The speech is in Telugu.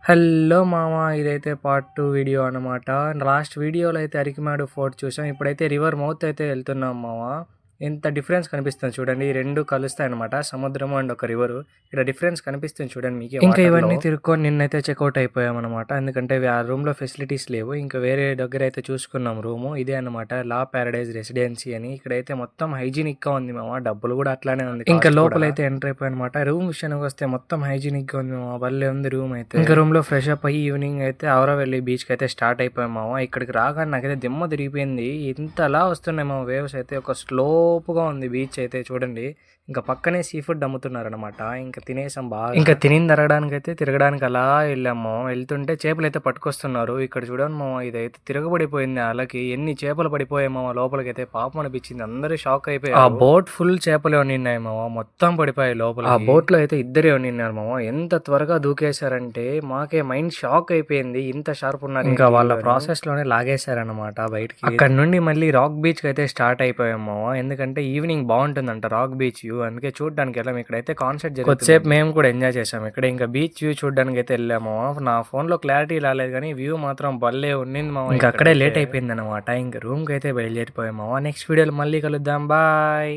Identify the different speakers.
Speaker 1: హలో మామ, ఇదైతే పార్ట్ 2 వీడియో అనమాట. లాస్ట్ వీడియోలో అయితే అరికిమాడు ఫోర్ట్ చూసాం. ఇప్పుడైతే రివర్ మౌత్ అయితే వెళ్తున్నాం మామ. ఎంత డిఫరెన్స్ కనిపిస్తుంది చూడండి. ఈ రెండు కలుస్తాయి అనమాట, సముద్రము అండ్ ఒక రివరు. ఇక్కడ డిఫరెన్స్ కనిపిస్తుంది చూడండి మీకు. ఇంకా ఇవన్నీ తిరుక్కొని నిన్నైతే చెక్అవుట్ అయిపోయాం అనమాట. ఎందుకంటే ఆ రూమ్ లో ఫెసిలిటీస్ లేవు. ఇంకా వేరే దగ్గర అయితే చూసుకున్నాం రూము. ఇదే అనమాట లా ప్యారడైజ్ రెసిడెన్సీ అని. ఇక్కడైతే మొత్తం హైజీనిక్ గా ఉంది మామ. డబ్బులు కూడా అట్లానే ఉంది. ఇంకా లోపల అయితే ఎంటర్ అయిపోయి అనమాట. రూమ్ విషయానికి వస్తే మొత్తం హైజీనిక్ గా ఉంది మామ. భలే ఉంది రూమ్ అయితే. ఇంకా రూమ్ లో ఫ్రెష్ అప్ అయ్యి ఈవినింగ్ అయితే ఆవరావెల్లి బీచ్ కి అయితే స్టార్ట్ అయిపోయాం మామ. ఇక్కడికి రాగానే నాకైతే దిమ్మ తిరిగిపోయింది. ఇంతలా వస్తున్నాయి మామ వేవ్స్ అయితే. ఒక స్లోపుగా ఉంది బీచ్ అయితే చూడండి. ఇంకా పక్కనే సీ ఫుడ్ అమ్ముతున్నారు అనమాట. ఇంకా తినేసాం బాగా. ఇంకా తిని తరగడానికి అయితే తిరగడానికి అలా వెళ్ళాము. వెళ్తుంటే చేపలు అయితే పట్టుకొస్తున్నారు. ఇక్కడ చూడండి మామ, ఇదైతే తిరగబడిపోయింది అలకి. ఎన్ని చేపలు పడిపోయాయి మామ లోపలికి అయితే. పాపం అనిపించింది. అందరూ షాక్ అయిపోయారు. ఆ బోట్ ఫుల్ చేపలు ఉన్నాయి మామ. మొత్తం పడిపోయాయి లోపల. ఆ బోట్ లో అయితే ఇద్దరే ఉన్నారు మామ. ఎంత త్వరగా దూకేశారంటే మాకే మైండ్ షాక్ అయిపోయింది. ఇంత షార్ప్ ఉన్నారు. ఇంకా వాళ్ళ ప్రాసెస్ లోనే లాగేశారనమాట బయటికి. అక్కడ నుండి మళ్ళీ రాక్ బీచ్ కి అయితే స్టార్ట్ అయిపోయాం మామ. ఎందుకంటే ఈవినింగ్ బాగుంటుందంట రాక్ బీచ్ వ్యూ. అందుకే చూడడానికి వెళ్ళాం. ఇక్కడైతే కాన్సర్ట్ జరిగింది. కొద్దిసేపు మేము కూడా ఎంజాయ్ చేసాం ఇక్కడ. ఇంకా బీచ్ వ్యూ చూడడానికి అయితే వెళ్ళాము. నా ఫోన్ లో క్లారిటీ రాలేదు కానీ వ్యూ మాత్రం భలే ఉండింది మామ. ఇంకా అక్కడే లేట్ అయిపోయింది అనమాట. ఇంకా రూమ్ కి అయితే బయలుదేరిపోయాము. నెక్స్ట్ వీడియోలో మళ్ళీ కలుద్దాం. బాయ్.